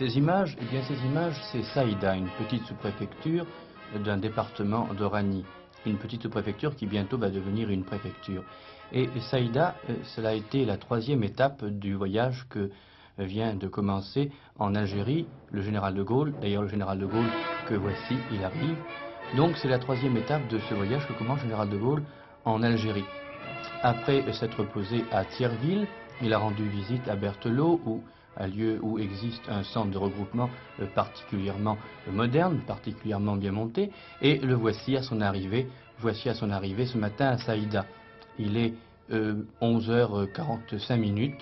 Ces images, eh bien ces images, c'est Saïda, une petite sous-préfecture d'un département d'Oranie. Une petite sous-préfecture qui bientôt va devenir une préfecture. Et Saïda, cela a été la troisième étape du voyage que vient de commencer en Algérie le général de Gaulle. D'ailleurs, le général de Gaulle que voici, il arrive. Donc c'est la troisième étape de ce voyage que commence le général de Gaulle en Algérie. Après s'être posé à Thierville, il a rendu visite à Berthelot, un lieu où existe un centre de regroupement particulièrement moderne, particulièrement bien monté, et le voici à son arrivée ce matin à Saïda. Il est 11h45,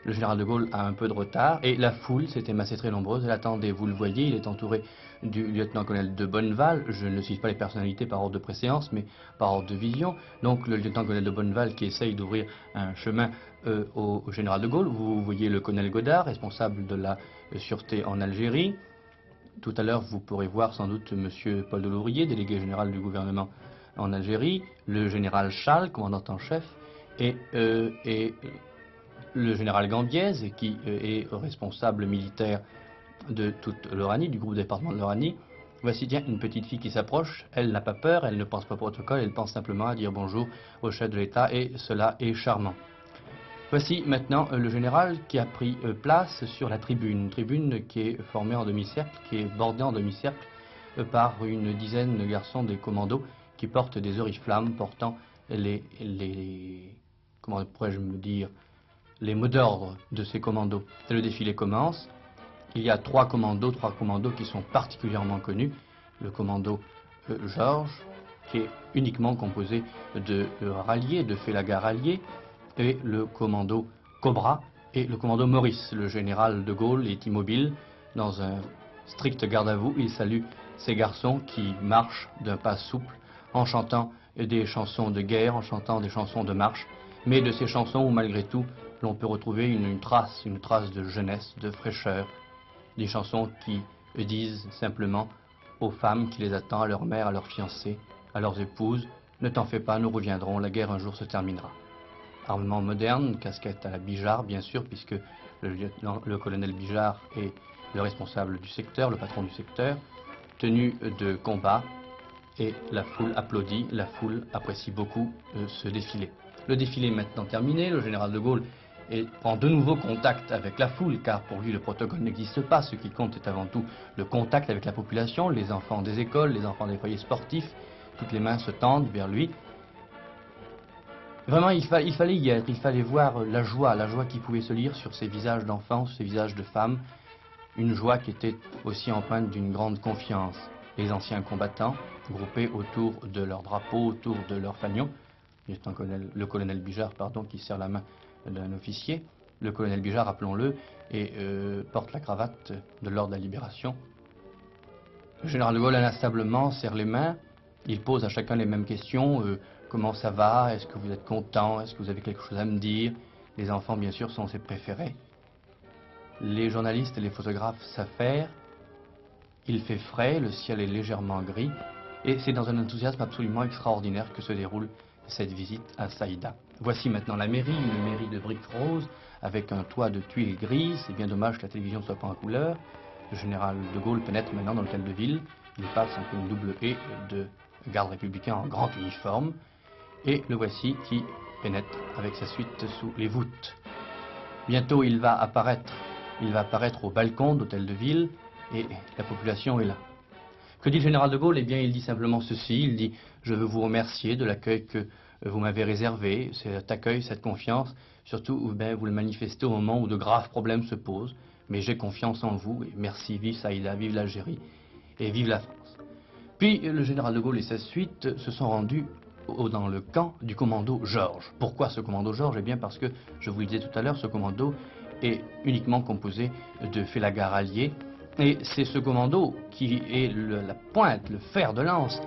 le général de Gaulle a un peu de retard, et la foule s'était massée très nombreuse, elle attendait, vous le voyez, il est entouré du lieutenant-colonel de Bonneval, je ne cite pas les personnalités par ordre de préséance, mais par ordre de vision, donc le lieutenant-colonel de Bonneval qui essaye d'ouvrir un chemin au général de Gaulle. Vous voyez le colonel Godard, responsable de la sûreté en Algérie. Tout à l'heure, vous pourrez voir sans doute M. Paul Delourier, délégué général du gouvernement en Algérie, le général Chal, commandant en chef, et le général Gambiez, qui est responsable militaire de toute l'Oranie, du groupe département de l'Oranie. Voici bien une petite fille qui s'approche, elle n'a pas peur, elle ne pense pas au protocole, elle pense simplement à dire bonjour au chef de l'État, et cela est charmant. Voici maintenant le général qui a pris place sur la tribune qui est formée en demi-cercle, qui est bordée en demi-cercle par une dizaine de garçons des commandos qui portent des oriflammes portant comment pourrais-je me dire, les mots d'ordre de ces commandos. Le défilé commence. Il y a trois commandos qui sont particulièrement connus. Le commando Georges, qui est uniquement composé de ralliés, de félagas ralliés, et le commando Cobra et le commando Maurice. Le général de Gaulle est immobile dans un strict garde à vous. Il salue ces garçons qui marchent d'un pas souple en chantant des chansons de guerre, en chantant des chansons de marche, mais de ces chansons où malgré tout l'on peut retrouver une trace de jeunesse, de fraîcheur, des chansons qui disent simplement aux femmes qui les attendent, à leur mère, à leurs fiancées, à leurs épouses: ne t'en fais pas, nous reviendrons, la guerre un jour se terminera. Armement moderne, casquette à la Bijard bien sûr, puisque le colonel Bijard est le responsable du secteur, le patron du secteur, tenue de combat, et la foule applaudit, la foule apprécie beaucoup ce défilé. Le défilé est maintenant terminé, le général de Gaulle prend de nouveau contact avec la foule, car pour lui le protocole n'existe pas. Ce qui compte est avant tout le contact avec la population, les enfants des écoles, les enfants des foyers sportifs. Toutes les mains se tendent vers lui. Vraiment, il fallait y être, il fallait voir la joie qui pouvait se lire sur ces visages d'enfants, sur ces visages de femmes. Une joie qui était aussi empreinte d'une grande confiance. Les anciens combattants, groupés autour de leur drapeau, autour de leur fanion, le colonel Bijard, qui serre la main d'un officier. Le colonel Bijard, rappelons-le, porte la cravate de l'ordre de la Libération. Le général de Gaulle inlassablement serre les mains. Il pose à chacun les mêmes questions. Comment ça va? Est-ce que vous êtes content? Est-ce que vous avez quelque chose à me dire? Les enfants, bien sûr, sont ses préférés. Les journalistes et les photographes s'affairent. Il fait frais, le ciel est légèrement gris. Et c'est dans un enthousiasme absolument extraordinaire que se déroule cette visite à Saïda. Voici maintenant la mairie, une mairie de briques roses, avec un toit de tuiles grises. C'est bien dommage que la télévision ne soit pas en couleur. Le général de Gaulle pénètre maintenant dans l'hôtel de ville. Il passe entre une double haie de gardes républicains en grand uniforme. Et le voici qui pénètre avec sa suite sous les voûtes. Bientôt il va apparaître au balcon de l'hôtel de ville, et la population est là. Que dit le général de Gaulle? Eh bien, il dit simplement ceci, il dit: je veux vous remercier de l'accueil que vous m'avez réservé, cet accueil, cette confiance, surtout vous le manifestez au moment où de graves problèmes se posent, mais j'ai confiance en vous, et merci, vive Saïda, vive l'Algérie, et vive la France. Puis le général de Gaulle et sa suite se sont rendus dans le camp du commando Georges. Pourquoi ce commando Georges? Eh bien parce que, je vous le disais tout à l'heure, ce commando est uniquement composé de félagas ralliés, et c'est ce commando qui est la pointe, le fer de lance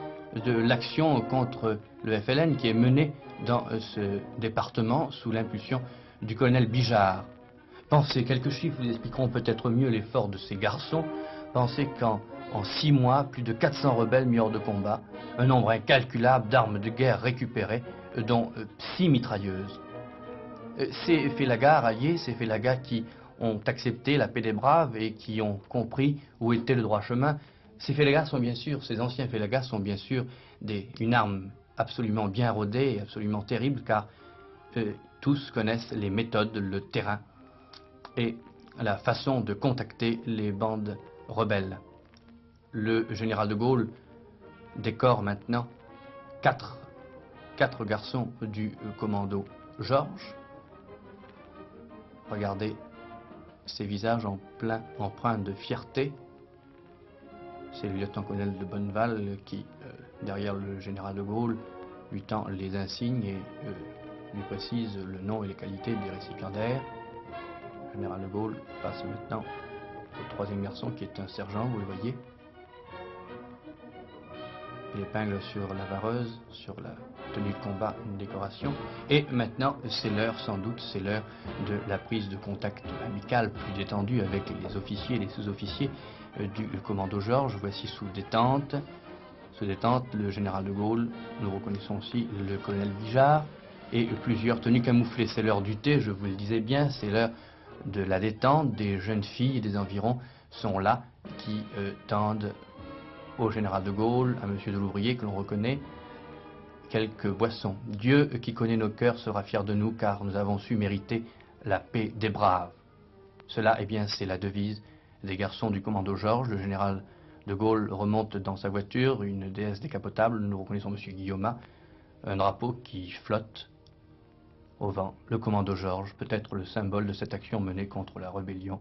de l'action contre le FLN qui est menée dans ce département sous l'impulsion du colonel Bijard. Pensez, quelques chiffres vous expliqueront peut-être mieux l'effort de ces garçons. Pensez qu'en 6 mois, plus de 400 rebelles mis hors de combat, un nombre incalculable d'armes de guerre récupérées, dont 6 mitrailleuses. Ces félagas ralliés, ces félagas qui ont accepté la paix des braves et qui ont compris où était le droit chemin. Ces félagas sont bien sûr, ces anciens félagas sont bien sûr une arme absolument bien rodée et absolument terrible, car tous connaissent les méthodes, le terrain et la façon de contacter les bandes rebelles. Le général de Gaulle décore maintenant quatre garçons du commando Georges. Regardez ces visages empreints de fierté. C'est le lieutenant-colonel de Bonneval qui, derrière le général de Gaulle, lui tend les insignes et lui précise le nom et les qualités des récipiendaires. Le général de Gaulle passe maintenant au troisième garçon qui est un sergent, vous le voyez. L'épingle sur la vareuse, sur la tenue de combat, une décoration. Et maintenant, c'est l'heure, sans doute, c'est l'heure de la prise de contact amical plus détendue avec les officiers et les sous-officiers du commando Georges. Voici sous détente. Sous détente, le général de Gaulle, nous reconnaissons aussi le colonel Bijard et plusieurs tenues camouflées. C'est l'heure du thé, je vous le disais bien, c'est l'heure de la détente. Des jeunes filles des environs sont là qui tendent au général de Gaulle, à monsieur de Louvrier que l'on reconnaît, quelques boissons. Dieu qui connaît nos cœurs sera fier de nous car nous avons su mériter la paix des braves. Cela, eh bien, c'est la devise des garçons du commando Georges. Le général de Gaulle remonte dans sa voiture, une déesse décapotable, nous reconnaissons monsieur Guillaumat, un drapeau qui flotte au vent. Le commando Georges, peut-être le symbole de cette action menée contre la rébellion